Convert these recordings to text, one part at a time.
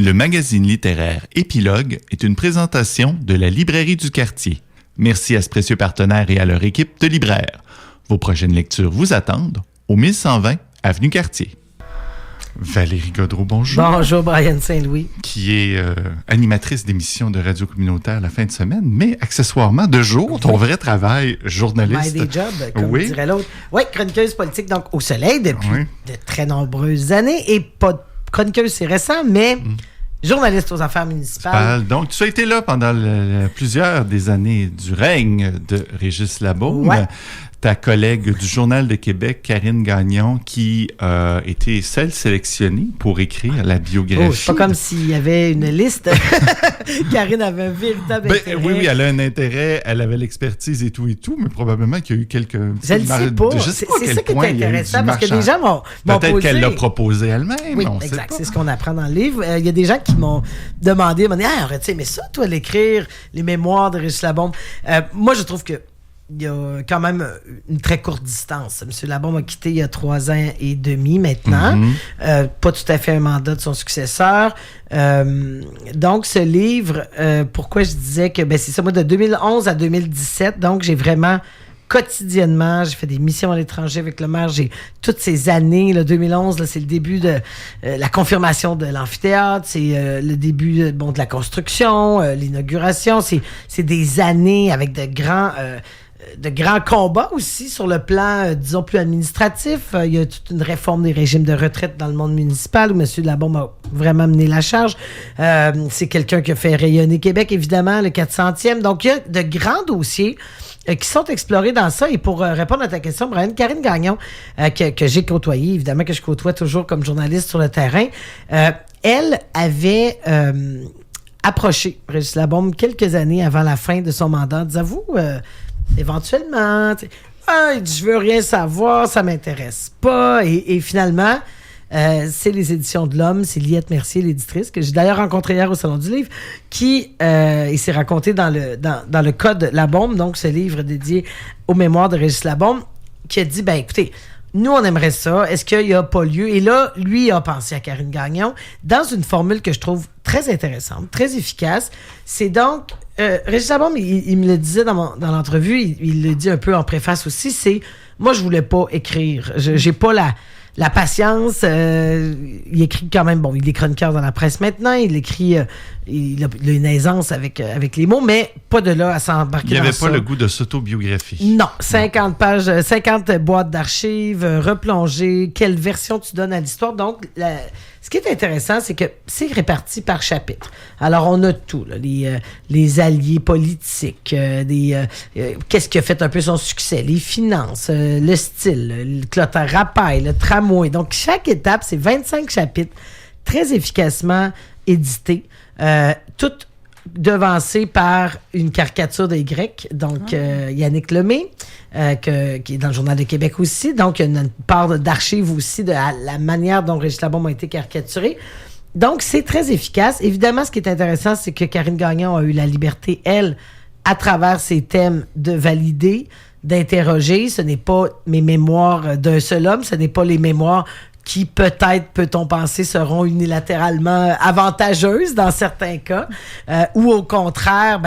Le magazine littéraire Épilogue est une présentation de la Librairie du Quartier. Merci à ce précieux partenaire et à leur équipe de libraires. Vos prochaines lectures vous attendent au 1120 Avenue Cartier. Valérie Gaudreault, bonjour. Bonjour, Brian Saint-Louis. Qui est animatrice d'émissions de radio communautaire la fin de semaine, mais accessoirement de jour, ton vrai travail, journaliste. My day job, comme dirait l'autre. Oui, chroniqueuse politique, donc au Soleil depuis de très nombreuses années. Et pas chroniqueuse, c'est récent, mais journaliste aux affaires municipales. Donc, tu as été là pendant plusieurs des années du règne de Régis Labaume. Ouais. Ta collègue du Journal de Québec, Karine Gagnon, qui a été celle sélectionnée pour écrire la biographie. Oh, c'est pas comme s'il y avait une liste. Karine avait un véritable intérêt. Oui, elle a un intérêt, elle avait l'expertise et tout, mais probablement qu'il y a eu quelques... Je ne sais pas. C'est ça qui est intéressant, parce que des gens m'ont peut-être posé... qu'elle l'a proposé elle-même, oui, on exact, sait pas. c'est ce qu'on apprend dans le livre. Il y a des gens qui m'ont demandé, mais ça, toi, l'écrire, les mémoires de Régis Labaume. Moi, je trouve que il y a quand même une très courte distance. M. Labaume a quitté il y a 3 ans et demi maintenant. Pas tout à fait un mandat de son successeur. Donc, ce livre, pourquoi je disais que c'est ça, moi, de 2011 à 2017, donc j'ai vraiment quotidiennement, j'ai fait des missions à l'étranger avec le maire. J'ai toutes ces années, là, 2011, là, c'est le début de la confirmation de l'amphithéâtre, c'est le début de la construction, l'inauguration. C'est des années avec de grands combats aussi sur le plan, disons, plus administratif. Il y a toute une réforme des régimes de retraite dans le monde municipal où M. Labaume a vraiment mené la charge. C'est quelqu'un qui a fait rayonner Québec, évidemment, le 400e. Donc, il y a de grands dossiers qui sont explorés dans ça. Et pour répondre à ta question, Brian, Karine Gagnon, que j'ai côtoyée, évidemment, que je côtoie toujours comme journaliste sur le terrain, elle avait approché Régis Labaume quelques années avant la fin de son mandat. Disais-vous, éventuellement, il dit, je veux rien savoir, ça m'intéresse pas. Et finalement, c'est les éditions de l'Homme, c'est Liette Mercier, l'éditrice, que j'ai d'ailleurs rencontrée hier au Salon du Livre, qui s'est raconté dans le Code Labaume, donc ce livre dédié aux mémoires de Régis Labaume, qui a dit, écoutez, nous, on aimerait ça. Est-ce qu'il n'y a pas lieu? Et là, lui a pensé à Karine Gagnon dans une formule que je trouve très intéressante, très efficace. C'est donc... Régis Labaume, il me le disait dans l'entrevue, il le dit un peu en préface aussi, c'est... Moi, je voulais pas écrire. J'ai pas la patience. Il écrit quand même... Bon, il est chroniqueur dans la presse maintenant. Il écrit... il a une aisance avec les mots, mais pas de là à s'embarquer dans ça. Il n'avait pas le goût de s'autobiographie. Non. 50 pages, 50 boîtes d'archives, replongées. Quelle version tu donnes à l'histoire? Donc, ce qui est intéressant, c'est que c'est réparti par chapitre. Alors, on a tout, là, les alliés politiques, qu'est-ce qui a fait un peu son succès, les finances, le style, le Clotaire Rapaille, le tramway. Donc, chaque étape, c'est 25 chapitres, très efficacement édités, toutes devancé par une caricature des Grecs, donc Yannick Lemay, qui est dans le Journal de Québec aussi. Donc, il y a une part d'archives aussi de la manière dont Régis Labaume a été caricaturé. Donc, c'est très efficace. Évidemment, ce qui est intéressant, c'est que Karine Gagnon a eu la liberté, elle, à travers ses thèmes, de valider, d'interroger. Ce n'est pas mes mémoires d'un seul homme, ce n'est pas les mémoires qui peut-être, peut-on penser, seront unilatéralement avantageuses dans certains cas, ou au contraire,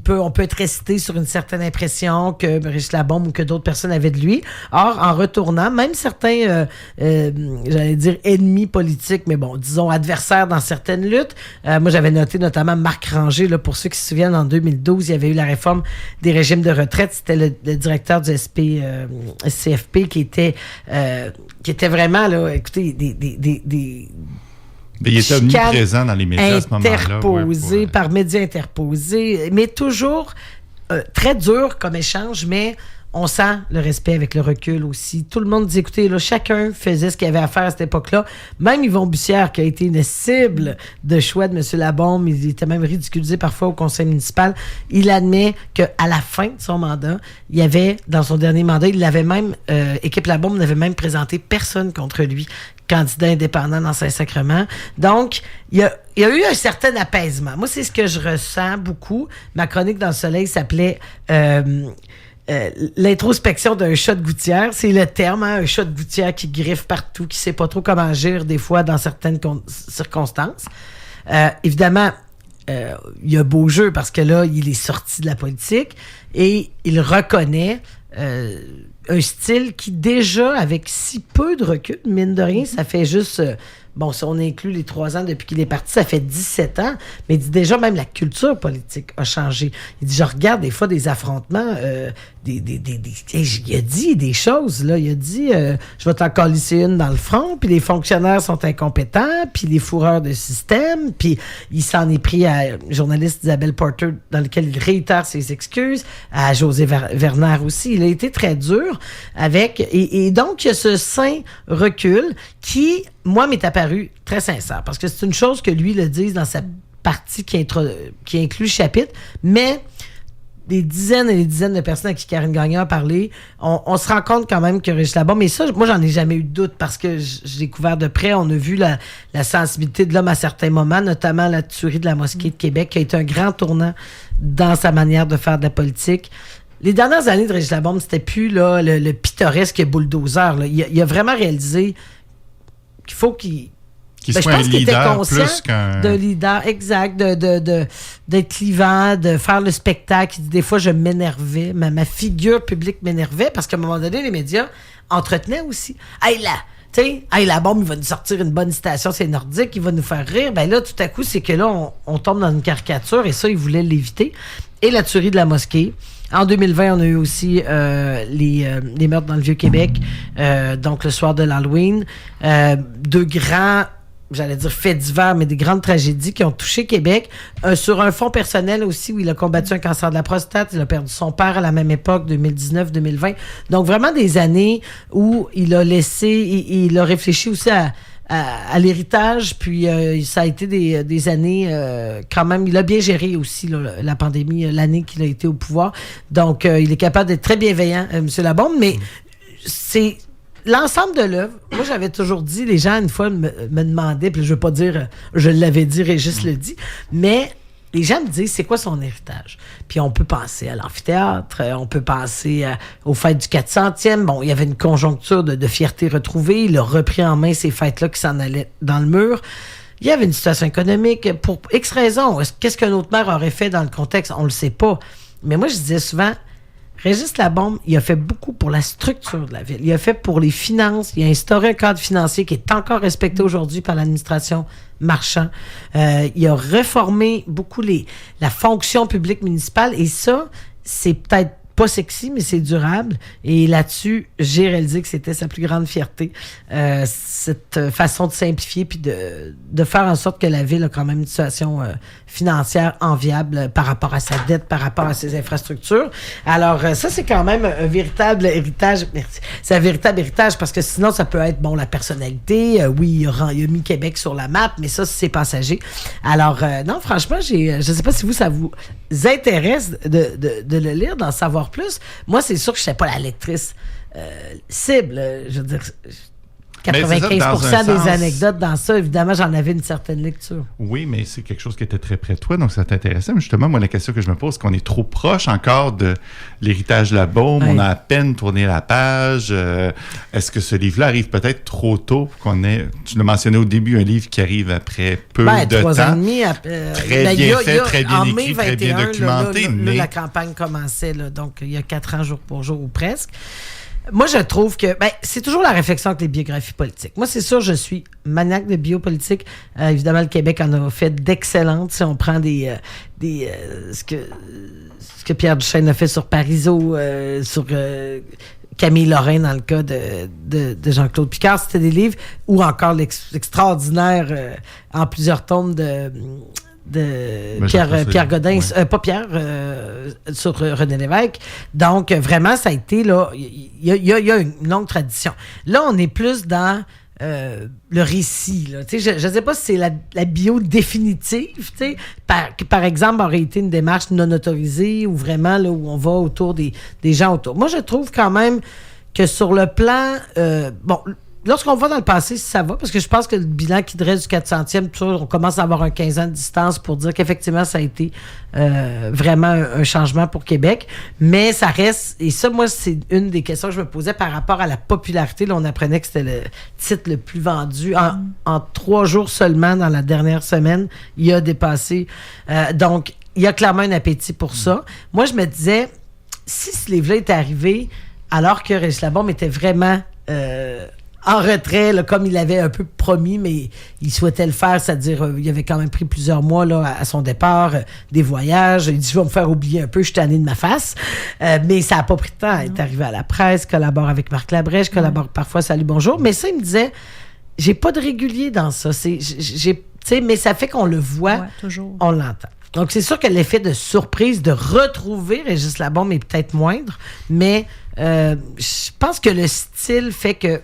on peut être resté sur une certaine impression que Régis Labaume ou que d'autres personnes avaient de lui. Or, en retournant, même certains, j'allais dire ennemis politiques, mais disons adversaires dans certaines luttes. Moi, j'avais noté notamment Marc Ranger, là, pour ceux qui se souviennent, en 2012, il y avait eu la réforme des régimes de retraite. C'était le directeur du SCFP qui était vraiment, là, écoutez, mais il était omniprésent dans les médias à ce moment-là. Interposé, par médias interposés, mais toujours très dur comme échange, mais on sent le respect avec le recul aussi. Tout le monde dit, écoutez, là, chacun faisait ce qu'il avait à faire à cette époque-là. Même Yvon Bussière, qui a été une cible de choix de M. Labaume, il était même ridiculisé parfois au conseil municipal, il admet qu'à la fin de son mandat, il y avait, dans son dernier mandat, il l'avait même, Équipe Labaume n'avait même présenté personne contre lui, candidat indépendant dans Saint-Sacrement. Donc, il y a eu un certain apaisement. Moi, c'est ce que je ressens beaucoup. Ma chronique dans le Soleil s'appelait l'introspection d'un chat de gouttière. C'est le terme, un chat de gouttière qui griffe partout, qui sait pas trop comment agir des fois dans certaines circonstances. Évidemment, il y a beau jeu parce que là, il est sorti de la politique et il reconnaît un style qui déjà, avec si peu de recul, mine de rien, ça fait juste... bon, si on inclut les 3 ans depuis qu'il est parti, ça fait 17 ans, mais il dit déjà même la culture politique a changé. Il dit, je regarde des fois des affrontements, il a dit des choses, là. Il a dit, je vais t'en colisser une dans le front, puis les fonctionnaires sont incompétents, puis les fourreurs de système, puis il s'en est pris à la journaliste Isabelle Porter, dans lequel il réitère ses excuses, à José Werner aussi. Il a été très dur avec, et donc il y a ce sain recul qui, moi, m'est apparu très sincère, parce que c'est une chose que lui le dise dans sa partie qui inclut le chapitre, mais des dizaines et des dizaines de personnes à qui Karine Gagnon a parlé, on se rend compte quand même que Régis Labombe, mais ça, moi, j'en ai jamais eu de doute, parce que j'ai découvert de près, on a vu la sensibilité de l'homme à certains moments, notamment la tuerie de la mosquée de Québec, qui a été un grand tournant dans sa manière de faire de la politique. Les dernières années de Régis Labombe, c'était plus là, le pittoresque bulldozer. Là. Il a vraiment réalisé qu'il faut qu'il soit un leader plus d'un leader, exact, d'être clivant, de faire le spectacle. Des fois, je m'énervais, ma figure publique m'énervait, parce qu'à un moment donné, les médias entretenaient aussi. Hey là, tu sais, hey, la bombe, il va nous sortir une bonne citation, c'est nordique, il va nous faire rire. Ben là, tout à coup, c'est que là, on tombe dans une caricature, et ça, il voulait l'éviter. Et la tuerie de la mosquée. En 2020, on a eu aussi les meurtres dans le Vieux-Québec, donc le soir de l'Halloween. 2 grands, j'allais dire faits divers, mais des grandes tragédies qui ont touché Québec. Sur un fond personnel aussi, où il a combattu un cancer de la prostate. Il a perdu son père à la même époque, 2019-2020. Donc, vraiment des années où il a laissé, il a réfléchi aussi à l'héritage, puis ça a été des années quand même, il a bien géré aussi là, la pandémie, l'année qu'il a été au pouvoir. Donc, il est capable d'être très bienveillant, M. Labombe, mais c'est l'ensemble de l'œuvre. Moi, j'avais toujours dit, les gens, une fois, me demandaient, puis je veux pas dire, je l'avais dit, Régis le dit, mais les gens me disent, c'est quoi son héritage? Puis on peut penser à l'amphithéâtre, on peut penser aux fêtes du 400e. Bon, il y avait une conjoncture de fierté retrouvée. Il a repris en main ces fêtes-là qui s'en allaient dans le mur. Il y avait une situation économique. Pour X raisons, qu'est-ce qu'un autre maire aurait fait dans le contexte? On le sait pas. Mais moi, je disais souvent, Régis Labombe, il a fait beaucoup pour la structure de la ville. Il a fait pour les finances. Il a instauré un cadre financier qui est encore respecté aujourd'hui par l'administration Marchand. Il a réformé beaucoup la fonction publique municipale. Et ça, c'est peut-être pas sexy, mais c'est durable. Et là-dessus, j'ai réalisé que c'était sa plus grande fierté. Cette façon de simplifier puis de faire en sorte que la ville a quand même une situation financière enviable par rapport à sa dette, par rapport à ses infrastructures. Alors, ça, c'est quand même un véritable héritage. C'est un véritable héritage, parce que sinon, ça peut être, bon, la personnalité. Oui, il a mis Québec sur la map, mais ça, c'est passager. Alors, non, franchement, je sais pas si ça vous intéresse de le lire, d'en savoir plus. Moi, c'est sûr que je ne sais pas la lectrice cible. Je veux dire, 95% des anecdotes dans ça, évidemment, j'en avais une certaine lecture. Oui, mais c'est quelque chose qui était très près de toi, donc ça t'intéressait. Mais justement, moi, la question que je me pose, c'est qu'on est trop proche encore de l'héritage Labombe. Ouais. On a à peine tourné la page. Est-ce que ce livre-là arrive peut-être trop tôt pour qu'on ait... Tu l'as mentionné au début, un livre qui arrive après peu de 3 temps. Ans et demi. Très bien fait, très bien écrit, très bien documenté. Mais la campagne commençait, là, donc il y a 4 ans, jour pour jour, ou presque. Moi, je trouve que c'est toujours la réflexion avec les biographies politiques. Moi, c'est sûr, je suis maniaque de biopolitique. Évidemment, le Québec en a fait d'excellentes. Si on prend ce que Pierre Duchesne a fait sur Parizeau, sur Camille Lorrain dans le cas de Jean-Claude Picard, c'était des livres, ou encore l'extraordinaire en plusieurs tomes de Pierre Godin, ouais. Pas Pierre, sur René Lévesque. Donc, vraiment, ça a été, là, il y a une longue tradition. Là, on est plus dans le récit, là. Tu sais, je ne sais pas si c'est la bio définitive, tu sais, par exemple, aurait été une démarche non autorisée, ou vraiment, là, où on va autour des gens autour. Moi, je trouve quand même que sur le plan, lorsqu'on va dans le passé, ça va, parce que je pense que le bilan qui dresse du 400e, tout ça, on commence à avoir un 15 ans de distance pour dire qu'effectivement, ça a été vraiment un changement pour Québec. Mais ça reste, et ça, moi, c'est une des questions que je me posais par rapport à la popularité. Là, on apprenait que c'était le titre le plus vendu. En 3 jours seulement, dans la dernière semaine, il a dépassé. Donc, il y a clairement un appétit pour ça. Moi, je me disais, si ce livre-là est arrivé alors que Régis Labaume était vraiment en retrait, là, comme il l'avait un peu promis, mais il souhaitait le faire, c'est-à-dire il avait quand même pris plusieurs mois là, à son départ, des voyages. Il dit, je vais me faire oublier un peu, je suis tanné de ma face. Mais ça n'a pas pris de temps. Il est arrivé à la presse, collabore avec Marc Labrèche, collabore parfois Salut Bonjour. Mais ça, il me disait, j'ai pas de régulier dans ça. Mais ça fait qu'on le voit, toujours. On l'entend. Donc, c'est sûr que l'effet de surprise de retrouver Régis Labaume est peut-être moindre, mais je pense que le style fait que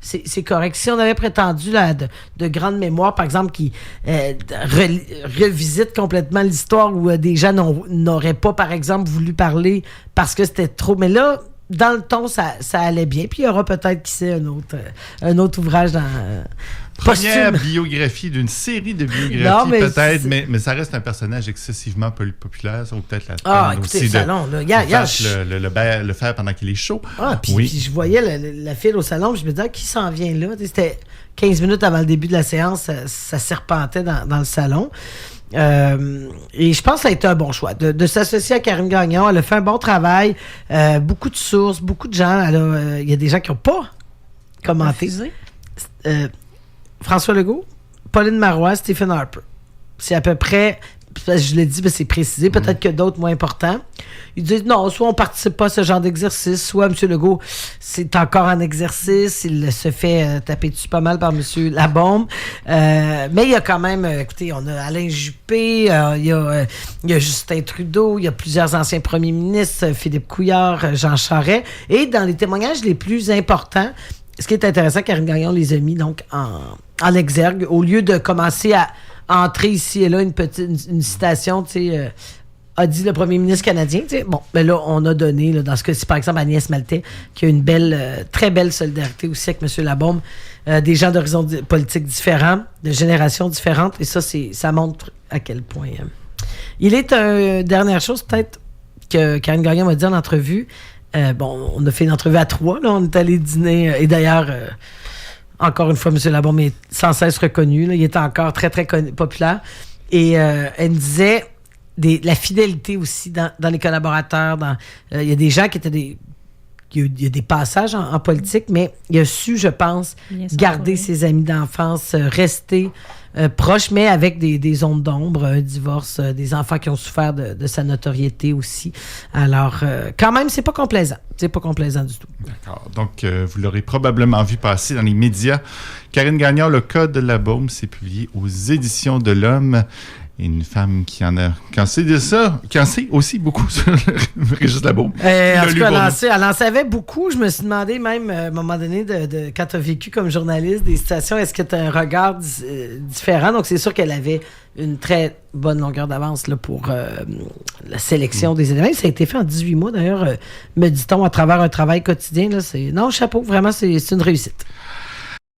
c'est correct. Si on avait prétendu là, de grandes mémoires, par exemple, qui revisitent complètement l'histoire où des gens n'auraient pas, par exemple, voulu parler parce que c'était trop... Mais là, dans le ton, ça allait bien. Puis il y aura peut-être, qui sait, un autre ouvrage dans... Première biographie d'une série de biographies, peut-être, mais ça reste un personnage excessivement populaire. Ça vaut peut-être la peine écoutez, aussi le salon, là, le faire pendant qu'il est chaud. Puis je voyais la file au salon, je me disais, qui s'en vient là? C'était 15 minutes avant le début de la séance, ça serpentait dans le salon. Et je pense que ça a été un bon choix de s'associer à Karine Gagnon. Elle a fait un bon travail, beaucoup de sources, beaucoup de gens. Il y a des gens qui n'ont pas commenté. François Legault, Pauline Marois, Stephen Harper. C'est à peu près, je l'ai dit, mais c'est précisé, peut-être que d'autres moins importants. Ils disent non, soit on ne participe pas à ce genre d'exercice, soit M. Legault, c'est encore un exercice, il se fait taper dessus pas mal par M. Labaume. Mais il y a quand même, écoutez, on a Alain Juppé, il y a Justin Trudeau, il y a plusieurs anciens premiers ministres, Philippe Couillard, Jean Charest. Et dans les témoignages les plus importants, ce qui est intéressant, Karine Gagnon les a mis donc en exergue, au lieu de commencer à entrer ici et là une citation, tu sais, a dit le premier ministre canadien. Tu sais, bon, ben là, on a donné, là, dans ce cas-ci, par exemple, Agnès Maltais, qui a une très belle solidarité aussi avec M. Labaume, des gens d'horizons politiques différents, de générations différentes, et ça montre à quel point. Il est dernière chose, peut-être, que Karine Gagnon m'a dit en entrevue. On a fait une entrevue à 3, là, on est allé dîner, et d'ailleurs, encore une fois, M. Labaume est sans cesse reconnu, là, il est encore très, très populaire, et elle me disait la fidélité aussi dans les collaborateurs, il y a des gens qui étaient il y a des passages en politique, mais il a su, je pense, garder ses amis d'enfance, rester proche, mais avec des zones d'ombre, un divorce, des enfants qui ont souffert de sa notoriété aussi. Alors, quand même, c'est pas complaisant. C'est pas complaisant du tout. D'accord. Donc, vous l'aurez probablement vu passer dans les médias. Karine Gagnon, Le Cas de Labaume, c'est publié aux Éditions de l'Homme. Et une femme qui en sait de ça, qui en sait aussi beaucoup sur Régis Labaume. En tout cas, elle en savait beaucoup. Je me suis demandé même, à un moment donné, quand tu as vécu comme journaliste des situations, est-ce que tu as un regard différent? Donc, c'est sûr qu'elle avait une très bonne longueur d'avance là, pour la sélection des éléments. Ça a été fait en 18 mois, d'ailleurs, me dit-on, à travers un travail quotidien. Là, non, chapeau, vraiment, c'est une réussite.